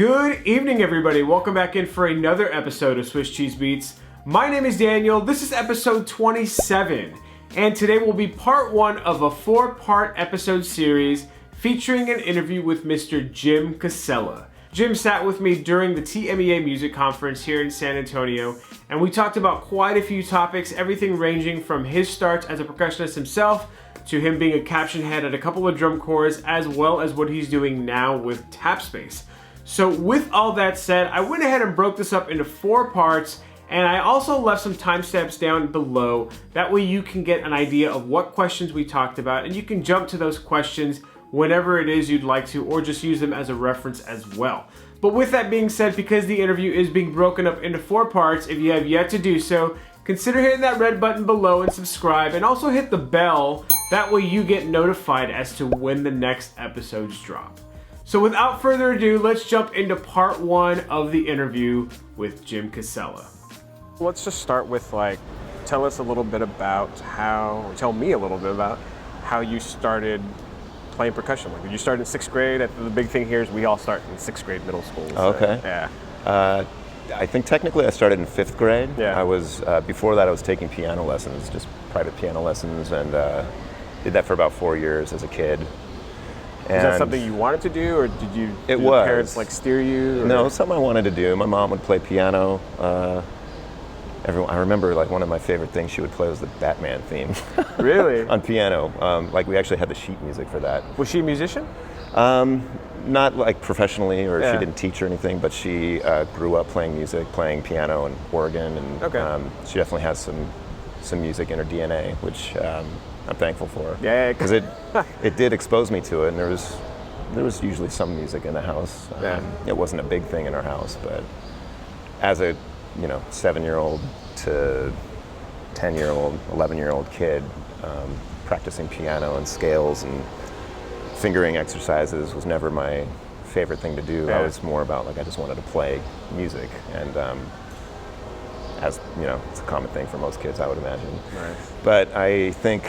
Good evening, everybody. Welcome back in for another episode of Swiss Cheese Beats. My name is Daniel. This is episode 27, and today will be part one of a 4-part episode series featuring an interview with Mr. Jim Casella. Jim sat with me during the TMEA music conference here in San Antonio, and we talked about quite a few topics, everything ranging from his starts as a percussionist himself to him being a caption head at a couple of drum corps, as well as what he's doing now with Tap Space. So with all that said, I went ahead and broke this up into 4 parts, and I also left some timestamps down below. That way you can get an idea of what questions we talked about, and you can jump to those questions whenever it is you'd like to, or just use them as a reference as well. But with that being said, because the interview is being broken up into 4 parts, if you have yet to do so, consider hitting that red button below and subscribe, and also hit the bell. That way you get notified as to when the next episodes drop. So without further ado, let's jump into part 1 of the interview with Jim Casella. Let's just start with tell me a little bit about how you started playing percussion. Did you start in 6th grade? The big thing here is we all start in 6th grade middle school. So, okay. Yeah. I think technically I started in 5th grade. Yeah. I was, before that I was taking piano lessons, just private piano lessons, and did that for about 4 years as a kid. Was that something you wanted to do, or did your parents steer you? Or? No, it's something I wanted to do. My mom would play piano. I remember one of my favorite things she would play was the Batman theme. Really? On piano. We actually had the sheet music for that. Was she a musician? Not professionally, or Yeah. she didn't teach or anything, but she grew up playing music, playing piano and organ, and Okay. she definitely has some music in her DNA, which I'm thankful for. Yeah, because it did expose me to it, and there was usually some music in the house. Yeah. It wasn't a big thing in our house, but as a 7-year-old to 10-year-old, 11-year-old kid, practicing piano and scales and fingering exercises was never my favorite thing to do. Yeah. I was more about I just wanted to play music, and as it's a common thing for most kids, I would imagine. Right. But I think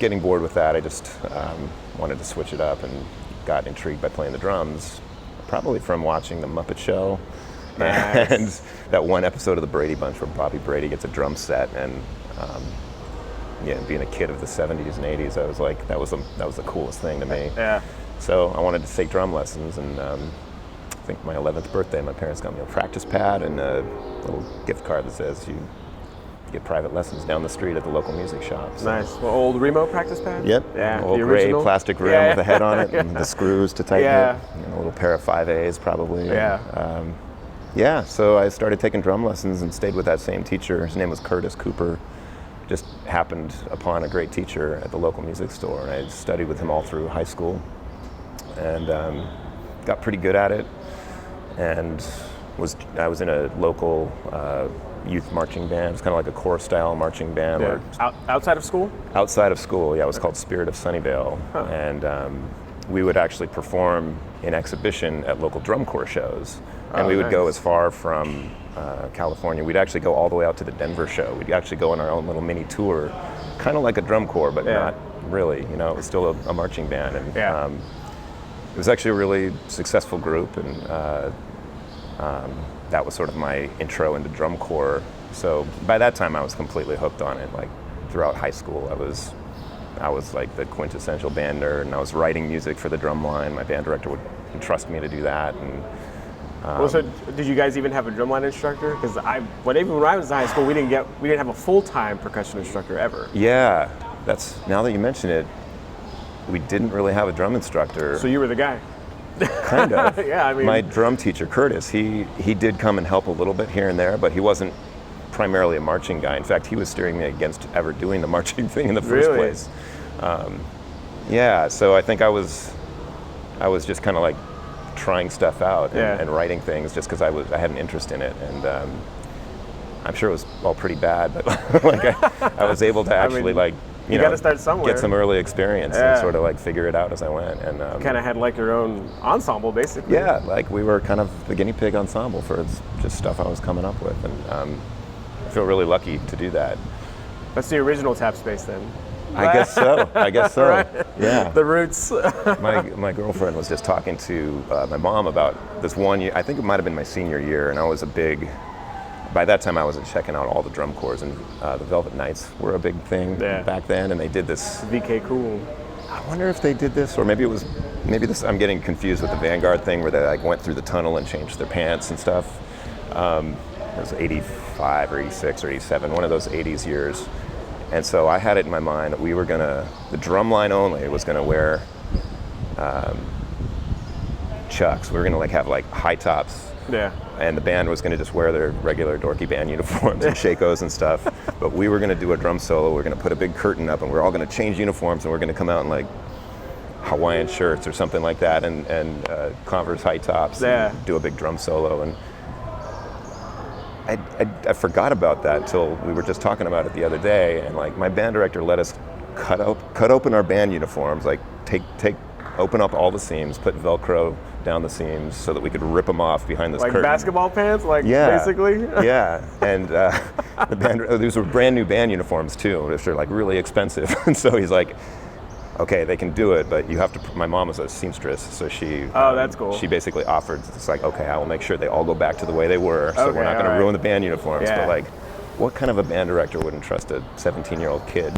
getting bored with that, I just wanted to switch it up, and got intrigued by playing the drums, probably from watching The Muppet Show. Nice. And that one episode of the Brady Bunch where Bobby Brady gets a drum set, and being a kid of the 70s and 80s, I was like, that was the coolest thing to me. Yeah. So I wanted to take drum lessons, and I think my 11th birthday, my parents got me a practice pad and a little gift card that says you get private lessons down the street at the local music shop. So. Nice. Well, old Remo practice pad? Yep. Yeah. An old the gray original plastic rim Yeah. with a head on it, and the screws to tighten Yeah. it, and a little pair of 5As probably. Yeah. So I started taking drum lessons and stayed with that same teacher. His name was Curtis Cooper. Just happened upon a great teacher at the local music store, and I studied with him all through high school, and got pretty good at it. And I was in a local youth marching band. It's kind of like a corps style marching band. Yeah. Outside of school? Outside of school, yeah. It was called Spirit of Sunnyvale. Huh. And we would actually perform in exhibition at local drum corps shows. And we would go as far from California. We'd actually go all the way out to the Denver show. We'd actually go on our own little mini tour, kind of like a drum corps, but not really. It was still a marching band. And it was actually a really successful group, and that was sort of my intro into drum corps. So by that time, I was completely hooked on it. Throughout high school, I was like the quintessential band nerd, and I was writing music for the Drumline. My band director would entrust me to do that. And so did you guys even have a drumline instructor? Because when I was in high school, we didn't have a full-time percussion instructor ever. Yeah, now that you mention it, we didn't really have a drum instructor. So you were the guy. Kind of. Yeah, I mean, my drum teacher, Curtis, he did come and help a little bit here and there, but he wasn't primarily a marching guy. In fact, he was steering me against ever doing the marching thing in the first place. So I think I was just kind of trying stuff out and writing things just because I had an interest in it, and I'm sure it was all pretty bad, but I was able to actually you got to start somewhere. Get some early experience and sort of figure it out as I went. And kind of had your own ensemble, basically. Yeah, we were kind of the guinea pig ensemble for just stuff I was coming up with, and I feel really lucky to do that. That's the original Tap Space then. I guess so. I guess so. Right? Yeah. The roots. My girlfriend was just talking to my mom about this one year. I think it might have been my senior year, and I was by that time I was checking out all the drum corps, and the Velvet Knights were a big thing back then, and they did this. VK Cool. I wonder if they did this, or maybe this. I'm getting confused with the Vanguard thing, where they like went through the tunnel and changed their pants and stuff. It was 85 or 86 or 87, one of those 80s years. And so I had it in my mind that the drum line only was gonna wear chucks. We were gonna have high tops. Yeah. And the band was gonna just wear their regular dorky band uniforms and shakos and stuff. But we were gonna do a drum solo. We were gonna put a big curtain up, and we're all gonna change uniforms, and we're gonna come out in Hawaiian shirts or something like that, and Converse high tops. And do a big drum solo. And I forgot about that till we were just talking about it the other day, and my band director let us cut open our band uniforms, open up all the seams, put Velcro down the seams so that we could rip them off behind this curtain. Like basketball pants, basically? Yeah, and these were brand new band uniforms too, which are really expensive. And so he's like, okay, they can do it, but you have to. My mom was a seamstress, so she. Oh, that's cool. She basically offered, it's okay, I will make sure they all go back to the way they were, so we're not going to ruin the band uniforms. Yeah. But what kind of a band director wouldn't trust a 17-year-old kid?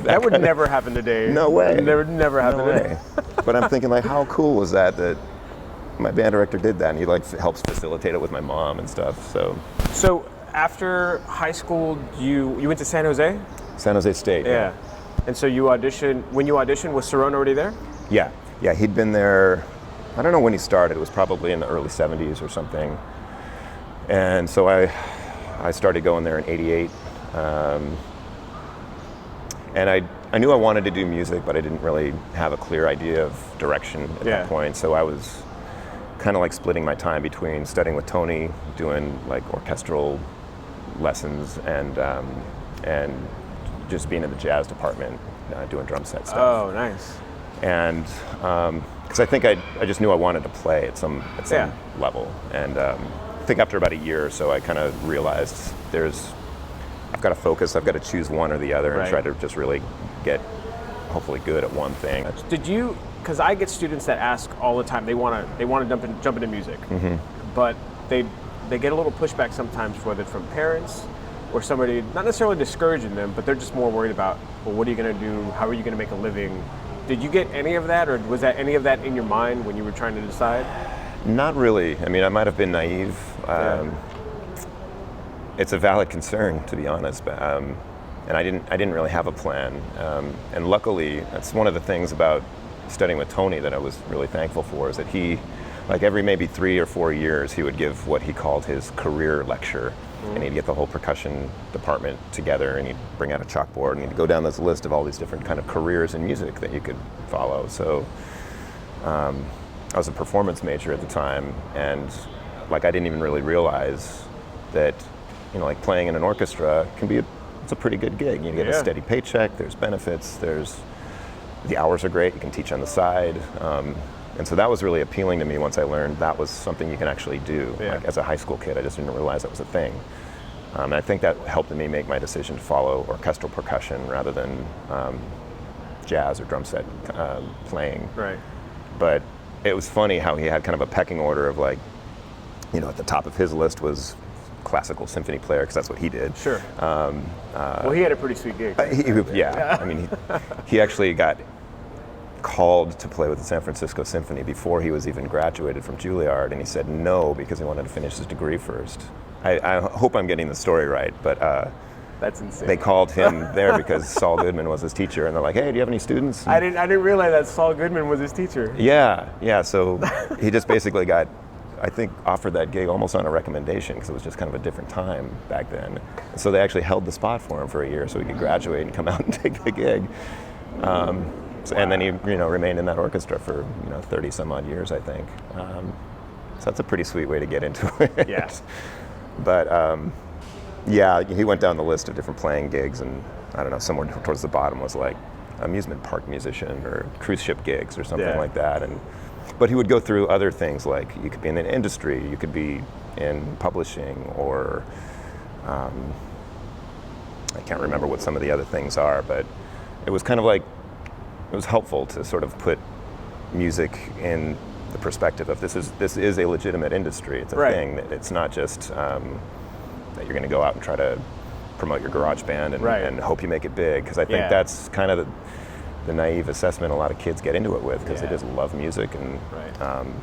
That would never happen today. No way. That would never happen today. But I'm thinking, how cool was that my band director did that, and he helps facilitate it with my mom and stuff. So after high school, you went to San Jose? San Jose State. Yeah. And so when you auditioned, was Cirone already there? Yeah, he'd been there, I don't know when he started, it was probably in the early 70s or something. And so I started going there in 88. And I knew I wanted to do music, but I didn't really have a clear idea of direction at that point. So I was kind of splitting my time between studying with Tony, doing orchestral lessons, and just being in the jazz department, doing drum set stuff. Oh, nice. And because I think I just knew I wanted to play at some level. And I think after about a year or so, I kind of realized I've got to focus, I've got to choose one or the other, and try to just really get hopefully good at one thing. Because I get students that ask all the time, they want to jump into music, but they get a little pushback sometimes, whether it's from parents or somebody, not necessarily discouraging them, but they're just more worried about, well, what are you going to do? How are you going to make a living? Did you get any of that, or was that any of that in your mind when you were trying to decide? Not really. I mean, I might have been naive. It's a valid concern, to be honest, but, and I didn't really have a plan. And luckily, that's one of the things about studying with Tony that I was really thankful for, is that he, every maybe 3 or 4 years, he would give what he called his career lecture. And he'd get the whole percussion department together, and he'd bring out a chalkboard, and he'd go down this list of all these different kind of careers in music that you could follow. So I was a performance major at the time, and I didn't even really realize that, playing in an orchestra it's a pretty good gig. You get a steady paycheck, there's benefits, the hours are great, you can teach on the side. And so that was really appealing to me once I learned that was something you can actually do. As a high school kid, I just didn't realize that was a thing. And I think that helped me make my decision to follow orchestral percussion rather than jazz or drum set playing. Right. But it was funny how he had kind of a pecking order of at the top of his list was classical symphony player, because that's what he did. Sure. Well, he had a pretty sweet gig. I mean, he actually got called to play with the San Francisco Symphony before he was even graduated from Juilliard, and he said no because he wanted to finish his degree first. I hope I'm getting the story right, but that's insane. They called him there because Saul Goodman was his teacher, and they're like, "Hey, do you have any students?" I didn't realize that Saul Goodman was his teacher. Yeah. So he just basically got, I think, offered that gig almost on a recommendation, because it was just kind of a different time back then. And so they actually held the spot for him for a year so he could graduate and come out and take the gig. And then he, remained in that orchestra for 30 some odd years, I think. So that's a pretty sweet way to get into it. Yeah. But he went down the list of different playing gigs, and I don't know, somewhere towards the bottom was amusement park musician or cruise ship gigs or something like that. But he would go through other things, like you could be in the industry, you could be in publishing, or I can't remember what some of the other things are, but it was kind of like, it was helpful to sort of put music in the perspective of this is a legitimate industry. It's a thing. It's not just that you're going to go out and try to promote your garage band and hope you make it big. Because I think that's kind of the naive assessment a lot of kids get into it with, because they just love music. And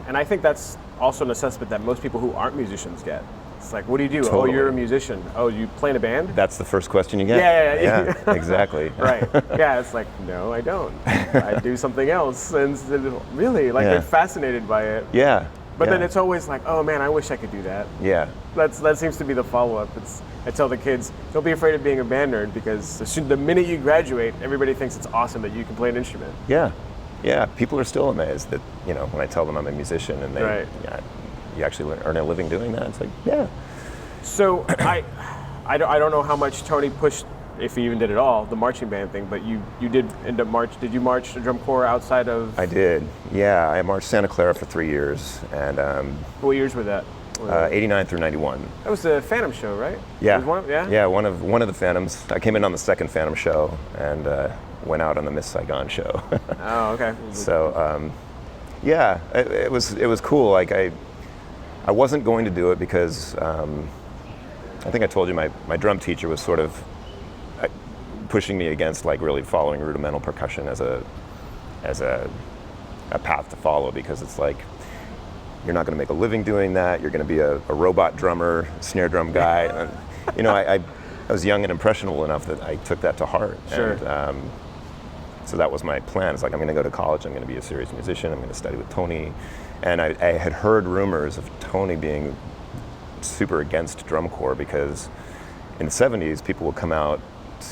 and I think that's also an assessment that most people who aren't musicians get. It's like, what do you do? Totally. Oh, you're a musician. Oh, you play in a band? That's the first question you get. Yeah, exactly. Right. Yeah, it's like, no, I don't. I do something else. And really, like, they're fascinated by it. Yeah. But then it's always like, oh man, I wish I could do that. Yeah. That seems to be the follow-up. I tell the kids, don't be afraid of being a band nerd, because the minute you graduate, everybody thinks it's awesome that you can play an instrument. Yeah. Yeah. People are still amazed that, you know, when I tell them I'm a musician and they, you actually earn a living doing that. It's like, yeah. So I don't know how much Tony pushed, if he even did at all, the marching band thing, but you did end up did you march the drum corps outside of? I did, yeah. I marched Santa Clara for 3 years. And what years were that? 89 through 91. That was the Phantom show, right? Yeah. Yeah, one of the Phantoms. I came in on the second Phantom show and went out on the Miss Saigon show. Oh, okay. So yeah, it was cool. Like I wasn't going to do it because I think I told you my drum teacher was sort of pushing me against like really following rudimental percussion as a path to follow, because it's like, you're not going to make a living doing that. You're going to be a robot drummer, snare drum guy. And, you know, I was young and impressionable enough that I took that to heart. Sure. And so that was my plan. It's like, I'm going to go to college. I'm going to be a serious musician. I'm going to study with Tony. And I had heard rumors of Tony being super against drum corps, because in the 70s, people would come out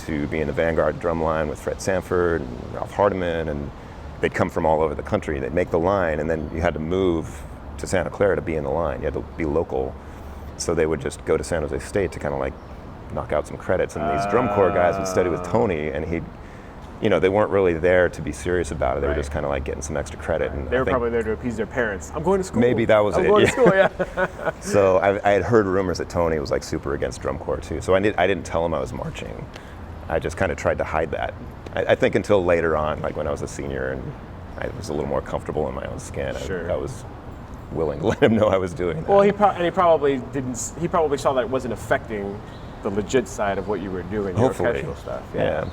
to be in the Vanguard drum line with Fred Sanford and Ralph Hardiman, and they'd come from all over the country. They'd make the line, and then you had to move to Santa Clara to be in the line. You had to be local. So they would just go to San Jose State to kind of like knock out some credits. And these drum corps guys would study with Tony, and he'd, you know, they weren't really there to be serious about it. They were just kind of like getting some extra credit. And they were probably there to appease their parents. I'm going to school. Maybe that was it. I'm going to school, yeah. So I had heard rumors that Tony was like super against drum corps too. So I didn't tell him I was marching. I just kind of tried to hide that. I think until later on, like when I was a senior and I was a little more comfortable in my own skin, I was willing to let him know I was doing that. Well, he probably didn't. He probably saw that it wasn't affecting the legit side of what you were doing, your occasional stuff. Yeah.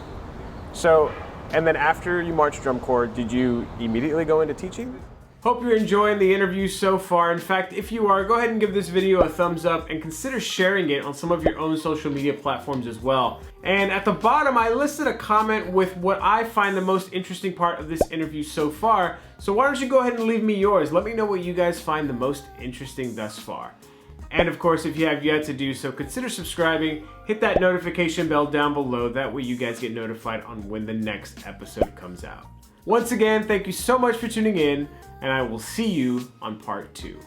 So, and then after you marched drum corps, did you immediately go into teaching? Hope you're enjoying the interview so far. In fact, if you are, go ahead and give this video a thumbs up and consider sharing it on some of your own social media platforms as well. And at the bottom, I listed a comment with what I find the most interesting part of this interview so far. So why don't you go ahead and leave me yours? Let me know what you guys find the most interesting thus far. And of course, if you have yet to do so, consider subscribing, hit that notification bell down below. That way you guys get notified on when the next episode comes out. Once again, thank you so much for tuning in, and I will see you on part 2.